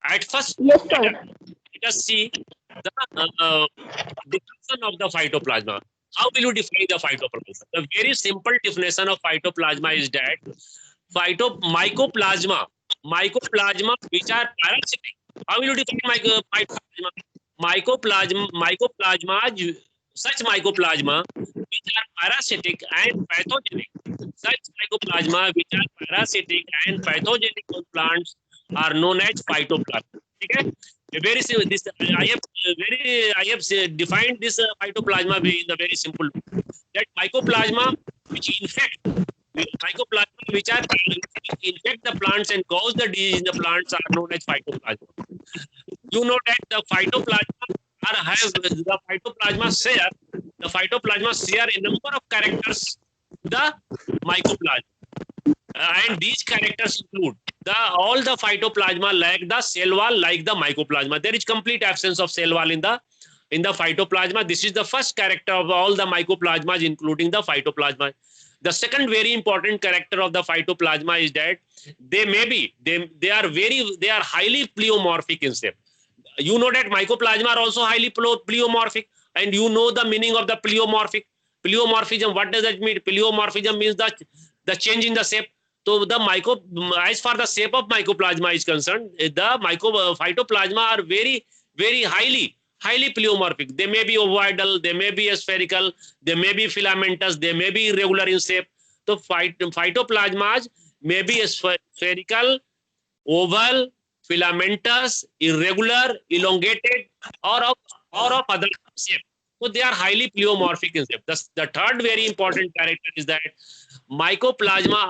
At first, Yes, sir. let us see the definition of the phytoplasma. How will you define the phytoplasma? The very simple definition of phytoplasma is that mycoplasma which are parasitic. How will you define mycoplasma? Such mycoplasma which are parasitic and pathogenic. Such mycoplasma which are parasitic and pathogenic on plants are known as phytoplasma. Okay? Very this I have defined this phytoplasma in the very simple way. That mycoplasma which infect mycoplasma which are infect the plants and cause the disease in the plants are known as phytoplasma. You know that the phytoplasma share a number of characters the mycoplasma. And these characters include all the phytoplasma like the cell wall, like the mycoplasma. There is complete absence of cell wall in the phytoplasma. This is the first character of all the mycoplasmas, including the phytoplasma. The second very important character of the phytoplasma is that they are highly pleomorphic in shape. You know that mycoplasma are also highly pleomorphic, and you know the meaning of the pleomorphism. What does that mean? Pleomorphism means the change in the shape. So as far the shape of mycoplasma is concerned, the phytoplasma are very, very highly pleomorphic. They may be ovoidal, they may be spherical, they may be filamentous, they may be irregular in shape. So phytoplasmas may be spherical, oval, filamentous, irregular, elongated, or of other shape. So they are highly pleomorphic in shape. The third very important character is that phytoplasma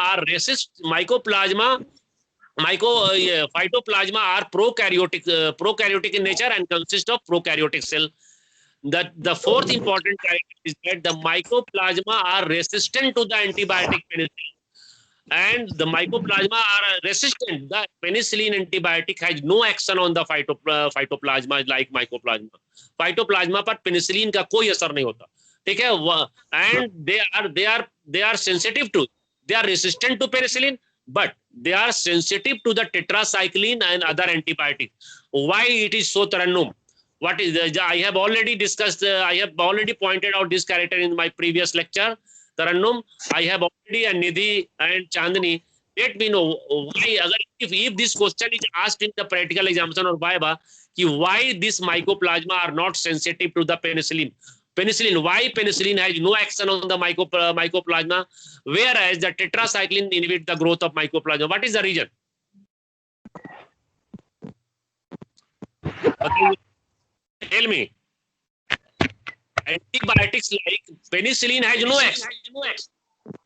are prokaryotic in nature and consist of prokaryotic cell. The fourth important character is that the mycoplasma are resistant to the antibiotic penicillin. And the mycoplasma are resistant. The penicillin antibiotic has no action on the phytoplasma like mycoplasma. Phytoplasma पर penicillin का कोई असर नहीं होता. ठीक है? And they are sensitive to, they are resistant to penicillin, but they are sensitive to the tetracycline and other antibiotics. Why it is so, Tarannum? What is I have already discussed. I have already pointed out this character in my previous lecture. Tarannum, I have already, and Nidhi and Chandni, let me know why, if this question is asked in the practical examination or Viva, why this mycoplasma are not sensitive to the penicillin. Why penicillin has no action on the mycoplasma, whereas the tetracycline inhibits the growth of mycoplasma. What is the reason? Tell me. Antibiotics like penicillin has no action.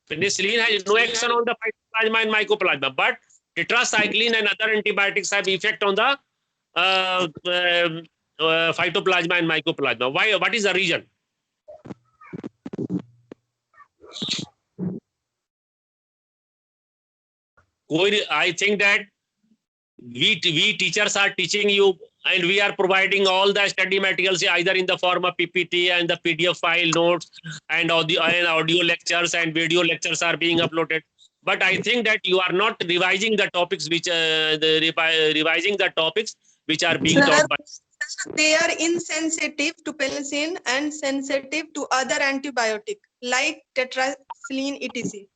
Penicillin has no action on the phytoplasma and mycoplasma, but tetracycline and other antibiotics have effect on the phytoplasma and mycoplasma. Why? What is the reason? I think that we teachers are teaching you, and we are providing all the study materials either in the form of PPT and the PDF file notes and audio lectures and video lectures are being uploaded. But I think that you are not revising the topics which revising the topics which are being taught by. They are insensitive to penicillin and sensitive to other antibiotic like tetracycline etc.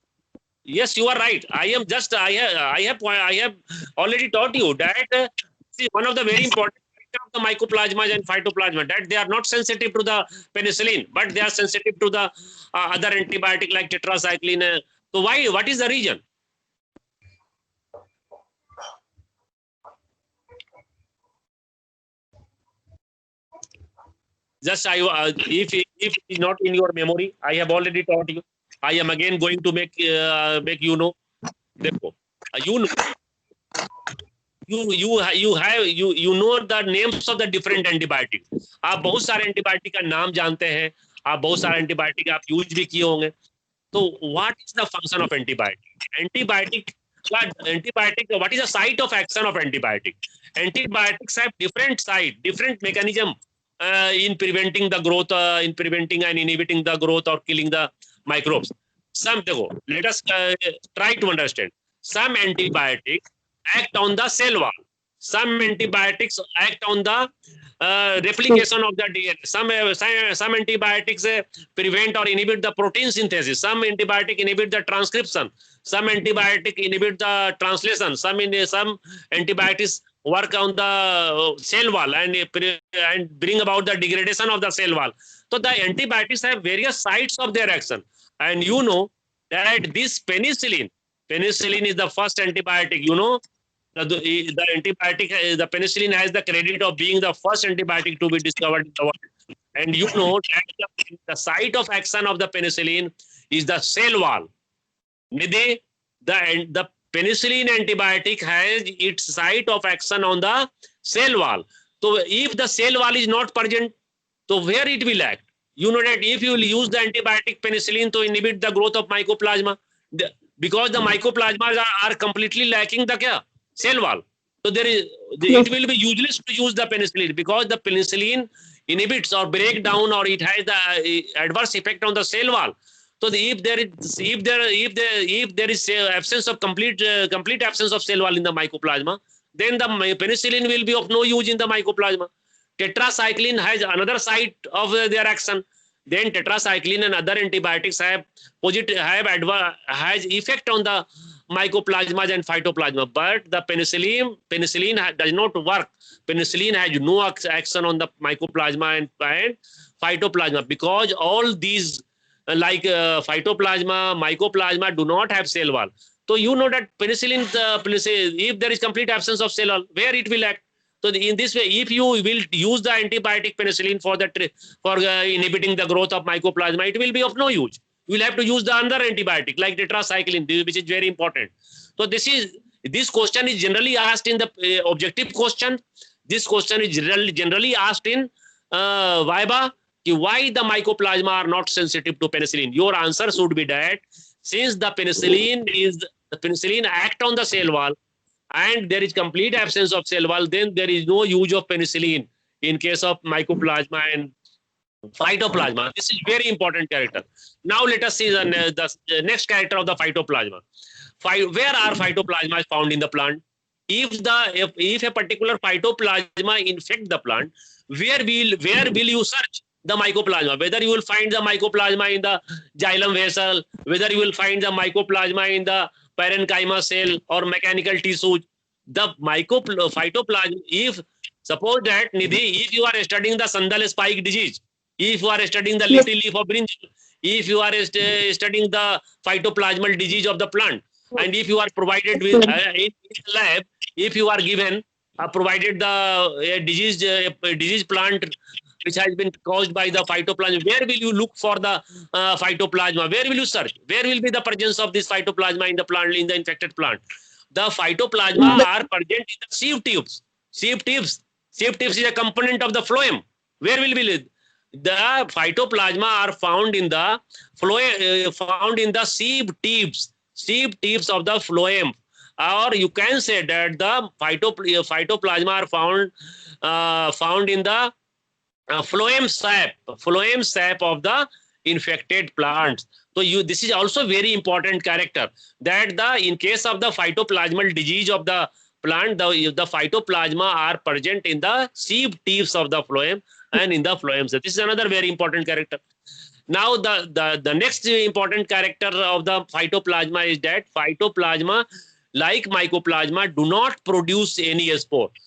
Yes, you are right. I have already taught you that see, one of the very important of the mycoplasma and phytoplasma that they are not sensitive to the penicillin, but they are sensitive to the other antibiotic like tetracycline. So why? What is the reason? Just if it is not in your memory, I have already taught you. I am again going to make you know. You know. You know the names of the different antibiotics. आप बहुत सारे antibiotic का नाम जानते हैं, आप बहुत सारे एंटीबायोटिक आप यूज भी किए होंगे. तो what is the function of antibiotic? What is the site of action of antibiotic? Antibiotics have different site, different mechanism in preventing the growth, in preventing and inhibiting the growth or killing the microbes. Let us try to understand. Some antibiotics act on the cell wall. some antibiotics act on the replication of the DNA. Some antibiotics prevent or inhibit the protein synthesis. Some antibiotic inhibit the transcription. Some antibiotic inhibit the translation. Some antibiotics work on the cell wall and bring about the degradation of the cell wall. So the antibiotics have various sites of their action, and you know that this penicillin is the first antibiotic. You know, the antibiotic, the penicillin has the credit of being the first antibiotic to be discovered in the world. And you know that the site of action of the penicillin is the cell wall. Nidhi, the penicillin antibiotic has its site of action on the cell wall. So if the cell wall is not present, so where it will act? You know that if you will use the antibiotic penicillin to inhibit the growth of mycoplasma, because the mycoplasmas are completely lacking the kya? Cell wall. So it will be useless to use the penicillin, because the penicillin inhibits or break down, or it has the adverse effect on the cell wall. So if there is absence of complete absence of cell wall in the mycoplasma, then the penicillin will be of no use in the mycoplasma. Tetracycline has another site of their action. Then tetracycline and other antibiotics have effect on the mycoplasmas and phytoplasma, but the penicillin does not work. Penicillin has no action on the mycoplasma and phytoplasma, because all these like phytoplasma, mycoplasma do not have cell wall. So you know that penicillin, if there is complete absence of cell wall, where it will act? So in this way, if you will use the antibiotic penicillin for inhibiting the growth of mycoplasma, it will be of no use. You will have to use the other antibiotic like tetracycline, which is very important. So this question is generally asked in the objective question. This question is generally asked in Viva. Why the mycoplasma are not sensitive to penicillin? Your answer should be that since the penicillin act on the cell wall, and there is complete absence of cell wall, then there is no use of penicillin in case of mycoplasma and phytoplasma. This is very important character. Now let us see the next character of the phytoplasma. Where are phytoplasma found in the plant? If a particular phytoplasma infect the plant, where will you search the mycoplasma? Whether you will find the mycoplasma in the xylem vessel, whether you will find the mycoplasma in the parenchyma cell or mechanical tissues, the phytoplasma, if suppose that Nidhi, if you are studying the sandal spike disease, if you are studying the little leaf of brinjal, if you are studying the phytoplasmal disease of the plant, and if you are provided with in the lab, if you are given provided the disease plant which has been caused by the phytoplasma, where will you look for the phytoplasma? Where will you search? Where will be the presence of this phytoplasma in the plant, in the infected plant? The phytoplasma are present in the sieve tubes. Sieve tubes is a component of the phloem. Where will be the phytoplasma are found in the sieve tubes of the phloem, or you can say that the phytoplasma are found in the phloem sap of the infected plants. So this is also very important character, that in case of the phytoplasmal disease of the plant, the phytoplasma are present in the sieve tubes of the phloem and in the phloem. So this is another very important character. Now the next important character of the phytoplasma is that phytoplasma, like mycoplasma, do not produce any spore.